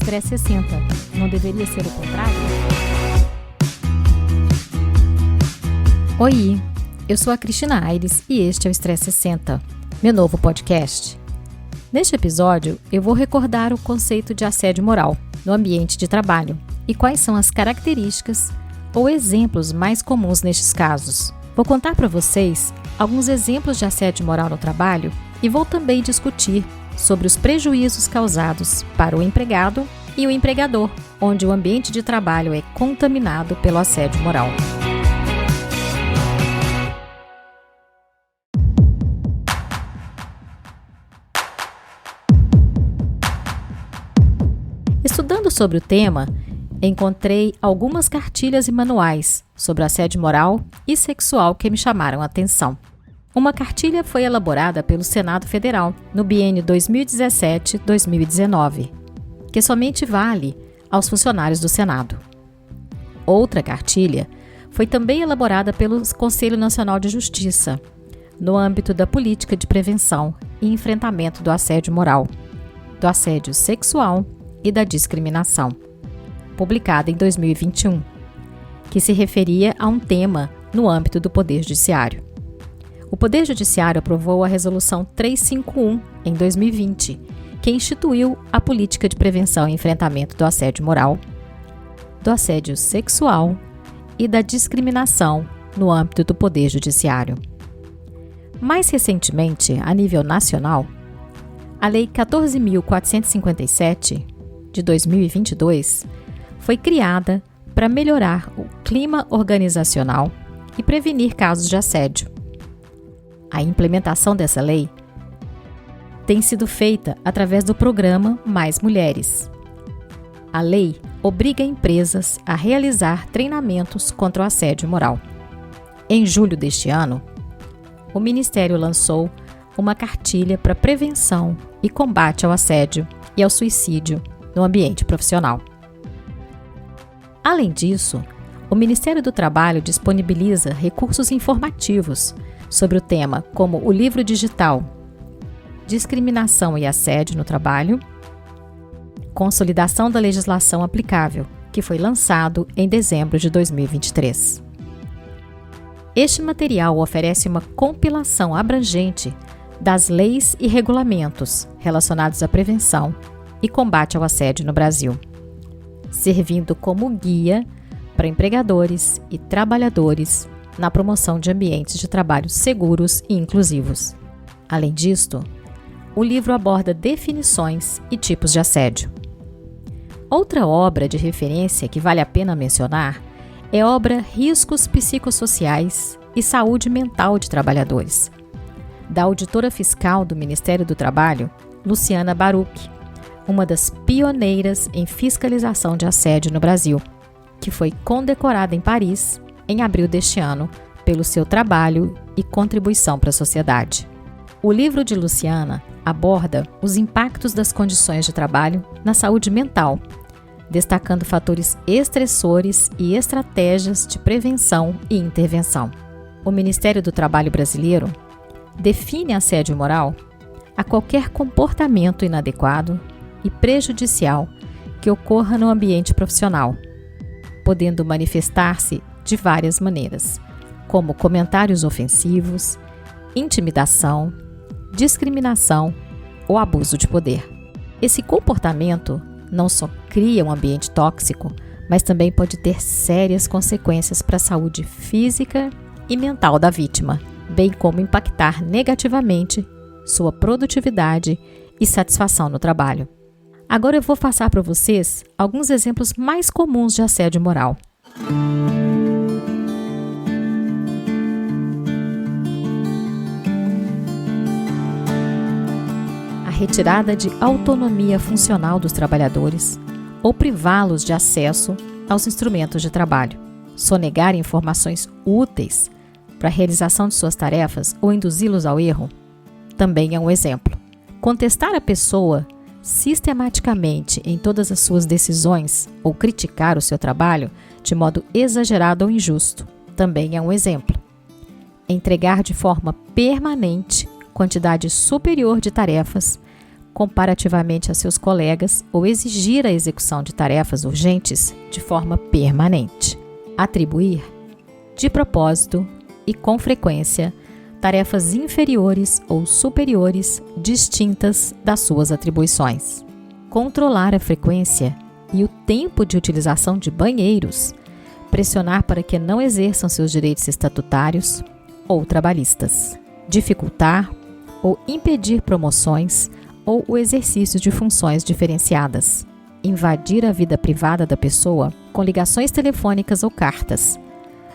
Estresse 60. Não deveria ser o contrário? Oi, eu sou a Cristina Aires e este é o Estresse 60, meu novo podcast. Neste episódio, eu vou recordar o conceito de assédio moral no ambiente de trabalho e quais são as características ou exemplos mais comuns nestes casos. Vou contar para vocês alguns exemplos de assédio moral no trabalho e vou também discutir sobre os prejuízos causados para o empregado e o empregador, onde o ambiente de trabalho é contaminado pelo assédio moral. Estudando sobre o tema, encontrei algumas cartilhas e manuais sobre assédio moral e sexual que me chamaram a atenção. Uma cartilha foi elaborada pelo Senado Federal no biênio 2017-2019, que somente vale aos funcionários do Senado. Outra cartilha foi também elaborada pelo Conselho Nacional de Justiça, no âmbito da política de prevenção e enfrentamento do assédio moral, do assédio sexual e da discriminação, publicada em 2021, que se referia a um tema no âmbito do Poder Judiciário. O Poder Judiciário aprovou a Resolução 351 em 2020, que instituiu a política de prevenção e enfrentamento do assédio moral, do assédio sexual e da discriminação no âmbito do Poder Judiciário. Mais recentemente, a nível nacional, a Lei 14.457, de 2022, foi criada para melhorar o clima organizacional e prevenir casos de assédio. A implementação dessa lei tem sido feita através do programa Mais Mulheres. A lei obriga empresas a realizar treinamentos contra o assédio moral. Em julho deste ano, o Ministério lançou uma cartilha para prevenção e combate ao assédio e ao suicídio no ambiente profissional. Além disso, o Ministério do Trabalho disponibiliza recursos informativos sobre o tema, como o livro digital Discriminação e Assédio no Trabalho, Consolidação da Legislação Aplicável, que foi lançado em dezembro de 2023. Este material oferece uma compilação abrangente das leis e regulamentos relacionados à prevenção e combate ao assédio no Brasil, servindo como guia para empregadores e trabalhadores na promoção de ambientes de trabalho seguros e inclusivos. Além disto, o livro aborda definições e tipos de assédio. Outra obra de referência que vale a pena mencionar é a obra Riscos Psicossociais e Saúde Mental de Trabalhadores, da auditora fiscal do Ministério do Trabalho, Luciana Baruch, uma das pioneiras em fiscalização de assédio no Brasil, que foi condecorada em Paris em abril deste ano pelo seu trabalho e contribuição para a sociedade. O livro de Luciana aborda os impactos das condições de trabalho na saúde mental, destacando fatores estressores e estratégias de prevenção e intervenção. O Ministério do Trabalho brasileiro define assédio moral a qualquer comportamento inadequado e prejudicial que ocorra no ambiente profissional, podendo manifestar-se de várias maneiras, como comentários ofensivos, intimidação, discriminação ou abuso de poder. Esse comportamento não só cria um ambiente tóxico, mas também pode ter sérias consequências para a saúde física e mental da vítima, bem como impactar negativamente sua produtividade e satisfação no trabalho. Agora eu vou passar para vocês alguns exemplos mais comuns de assédio moral. A retirada de autonomia funcional dos trabalhadores ou privá-los de acesso aos instrumentos de trabalho, sonegar informações úteis para a realização de suas tarefas ou induzi-los ao erro, também é um exemplo. Contestar a pessoa sistematicamente em todas as suas decisões ou criticar o seu trabalho de modo exagerado ou injusto, também é um exemplo. Entregar de forma permanente quantidade superior de tarefas comparativamente a seus colegas ou exigir a execução de tarefas urgentes de forma permanente. Atribuir, de propósito e com frequência, tarefas inferiores ou superiores distintas das suas atribuições. Controlar a frequência e o tempo de utilização de banheiros, pressionar para que não exerçam seus direitos estatutários ou trabalhistas, dificultar ou impedir promoções ou o exercício de funções diferenciadas, invadir a vida privada da pessoa com ligações telefônicas ou cartas,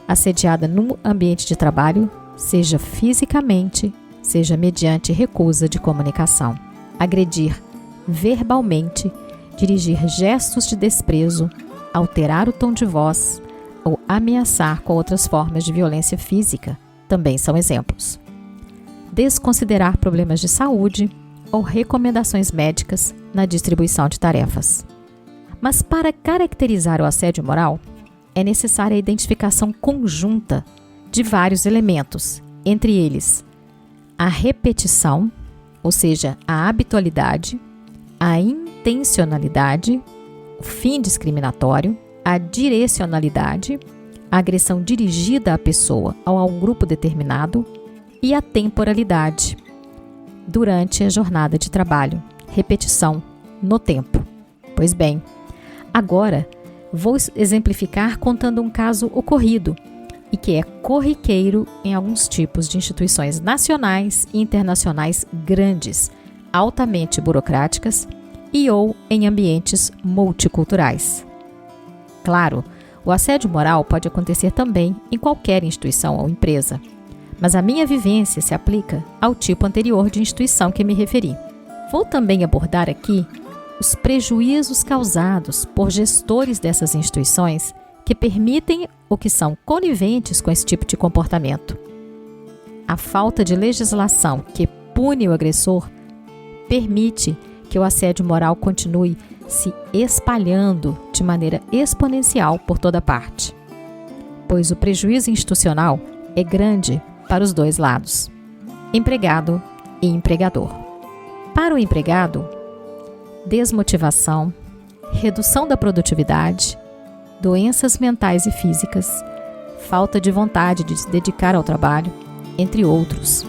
assediada no ambiente de trabalho, seja fisicamente, seja mediante recusa de comunicação, agredir verbalmente, dirigir gestos de desprezo, alterar o tom de voz ou ameaçar com outras formas de violência física, também são exemplos. Desconsiderar problemas de saúde ou recomendações médicas na distribuição de tarefas. Mas para caracterizar o assédio moral, é necessária a identificação conjunta de vários elementos, entre eles a repetição, ou seja, a habitualidade, a intencionalidade, o fim discriminatório, a direcionalidade, a agressão dirigida à pessoa ou a um grupo determinado e a temporalidade, durante a jornada de trabalho, repetição no tempo. Pois bem, agora vou exemplificar contando um caso ocorrido e que é corriqueiro em alguns tipos de instituições nacionais e internacionais grandes, altamente burocráticas e ou em ambientes multiculturais. Claro, o assédio moral pode acontecer também em qualquer instituição ou empresa, mas a minha vivência se aplica ao tipo anterior de instituição que me referi. Vou também abordar aqui os prejuízos causados por gestores dessas instituições que permitem ou que são coniventes com esse tipo de comportamento. A falta de legislação que pune o agressor permite que o assédio moral continue se espalhando de maneira exponencial por toda parte, pois o prejuízo institucional é grande para os dois lados, empregado e empregador. Para o empregado, desmotivação, redução da produtividade, doenças mentais e físicas, falta de vontade de se dedicar ao trabalho, entre outros.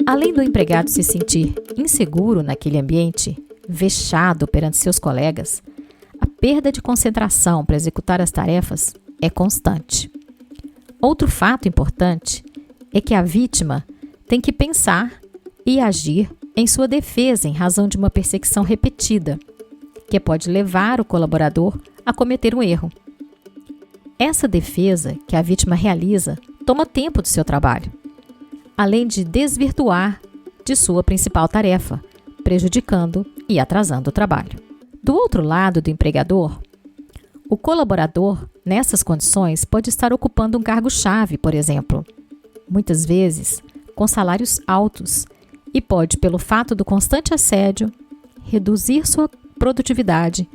Além do empregado se sentir inseguro naquele ambiente, vexado perante seus colegas, a perda de concentração para executar as tarefas é constante. Outro fato importante é que a vítima tem que pensar e agir em sua defesa em razão de uma perseguição repetida, que pode levar o colaborador a cometer um erro. Essa defesa que a vítima realiza toma tempo do seu trabalho, além de desvirtuar de sua principal tarefa, prejudicando e atrasando o trabalho. Do outro lado do empregador, o colaborador, nessas condições, pode estar ocupando um cargo-chave, por exemplo, muitas vezes com salários altos, e pode, pelo fato do constante assédio, reduzir sua produtividade,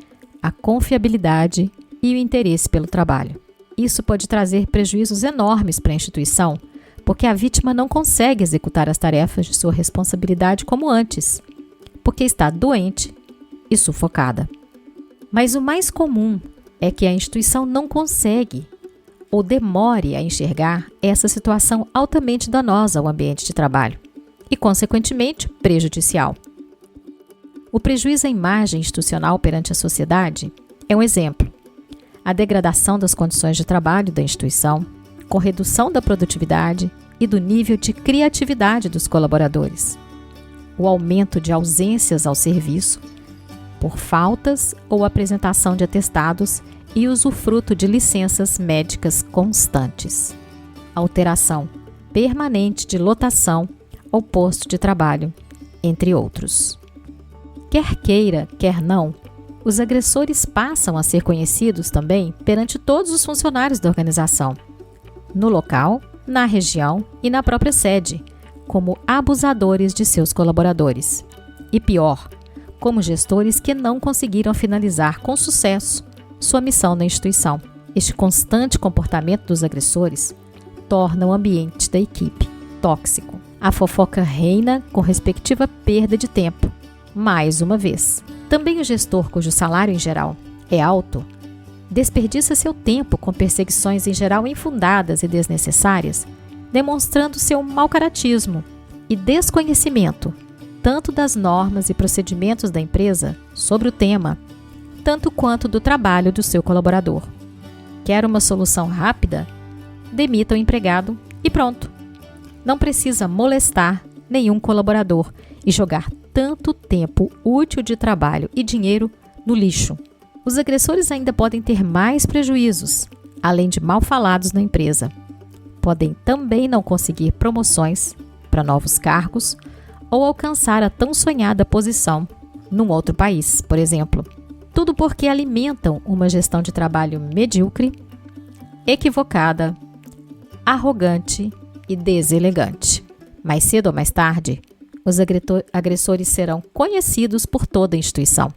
a confiabilidade e o interesse pelo trabalho. Isso pode trazer prejuízos enormes para a instituição, porque a vítima não consegue executar as tarefas de sua responsabilidade como antes, porque está doente e sufocada. Mas o mais comum é que a instituição não consegue ou demore a enxergar essa situação altamente danosa ao ambiente de trabalho e, consequentemente, prejudicial. O prejuízo à imagem institucional perante a sociedade é um exemplo. A degradação das condições de trabalho da instituição, com redução da produtividade e do nível de criatividade dos colaboradores. O aumento de ausências ao serviço, por faltas ou apresentação de atestados e usufruto de licenças médicas constantes. Alteração permanente de lotação ou posto de trabalho, entre outros. Quer queira, quer não, os agressores passam a ser conhecidos também perante todos os funcionários da organização, no local, na região e na própria sede, como abusadores de seus colaboradores. E pior, como gestores que não conseguiram finalizar com sucesso sua missão na instituição. Este constante comportamento dos agressores torna o ambiente da equipe tóxico. A fofoca reina com respectiva perda de tempo, mais uma vez. Também o gestor, cujo salário em geral é alto, desperdiça seu tempo com perseguições em geral infundadas e desnecessárias, demonstrando seu mau-caratismo e desconhecimento tanto das normas e procedimentos da empresa sobre o tema, tanto quanto do trabalho do seu colaborador. Quer uma solução rápida? Demita o empregado e pronto. Não precisa molestar nenhum colaborador e jogar tanto tempo útil de trabalho e dinheiro no lixo. Os agressores ainda podem ter mais prejuízos, além de mal falados na empresa. Podem também não conseguir promoções para novos cargos ou alcançar a tão sonhada posição num outro país, por exemplo. Tudo porque alimentam uma gestão de trabalho medíocre, equivocada, arrogante e deselegante. Mais cedo ou mais tarde, os agressores serão conhecidos por toda a instituição,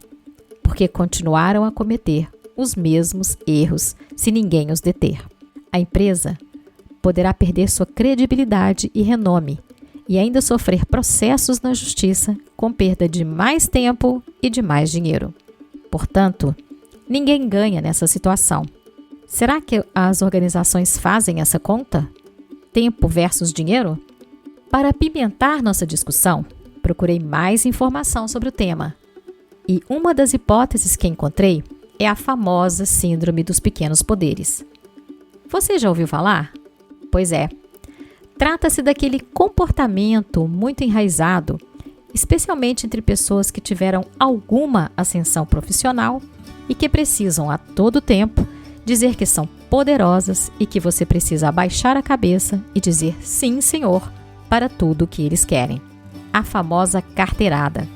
porque continuaram a cometer os mesmos erros se ninguém os deter. A empresa poderá perder sua credibilidade e renome e ainda sofrer processos na justiça com perda de mais tempo e de mais dinheiro. Portanto, ninguém ganha nessa situação. Será que as organizações fazem essa conta? Tempo versus dinheiro? Para apimentar nossa discussão, procurei mais informação sobre o tema. E uma das hipóteses que encontrei é a famosa Síndrome dos Pequenos Poderes. Você já ouviu falar? Pois é. Trata-se daquele comportamento muito enraizado, especialmente entre pessoas que tiveram alguma ascensão profissional e que precisam a todo tempo dizer que são poderosas e que você precisa abaixar a cabeça e dizer sim, senhor, para tudo o que eles querem. A famosa carteirada.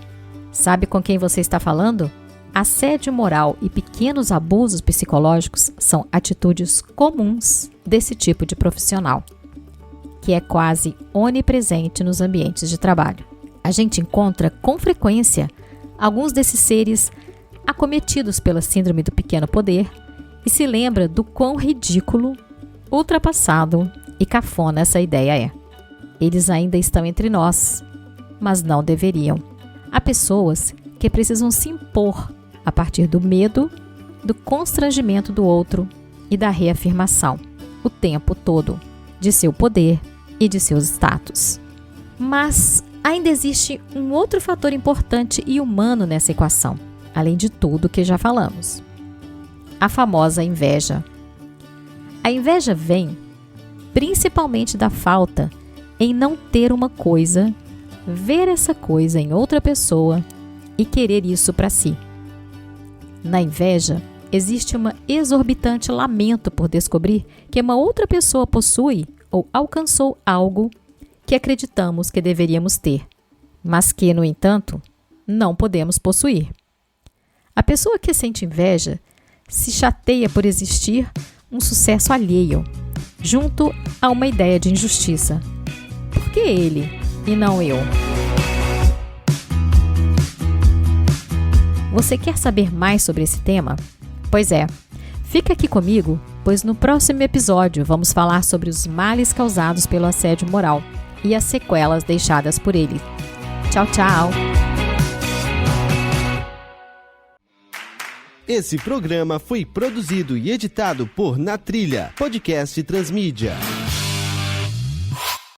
Sabe com quem você está falando? Assédio moral e pequenos abusos psicológicos são atitudes comuns desse tipo de profissional, que é quase onipresente nos ambientes de trabalho. A gente encontra com frequência alguns desses seres acometidos pela síndrome do pequeno poder e se lembra do quão ridículo, ultrapassado e cafona essa ideia é. Eles ainda estão entre nós, mas não deveriam. Há pessoas que precisam se impor a partir do medo, do constrangimento do outro e da reafirmação, o tempo todo, de seu poder e de seus status. Mas ainda existe um outro fator importante e humano nessa equação, além de tudo que já falamos. A famosa inveja. A inveja vem principalmente da falta em não ter uma coisa, ver essa coisa em outra pessoa e querer isso para si. Na inveja, existe um exorbitante lamento por descobrir que uma outra pessoa possui ou alcançou algo que acreditamos que deveríamos ter, mas que, no entanto, não podemos possuir. A pessoa que sente inveja se chateia por existir um sucesso alheio, junto a uma ideia de injustiça. Por que ele e não eu? Você quer saber mais sobre esse tema? Pois é, fica aqui comigo, pois no próximo episódio vamos falar sobre os males causados pelo assédio moral e as sequelas deixadas por ele. Tchau, tchau! Esse programa foi produzido e editado por Na Trilha, podcast Transmídia.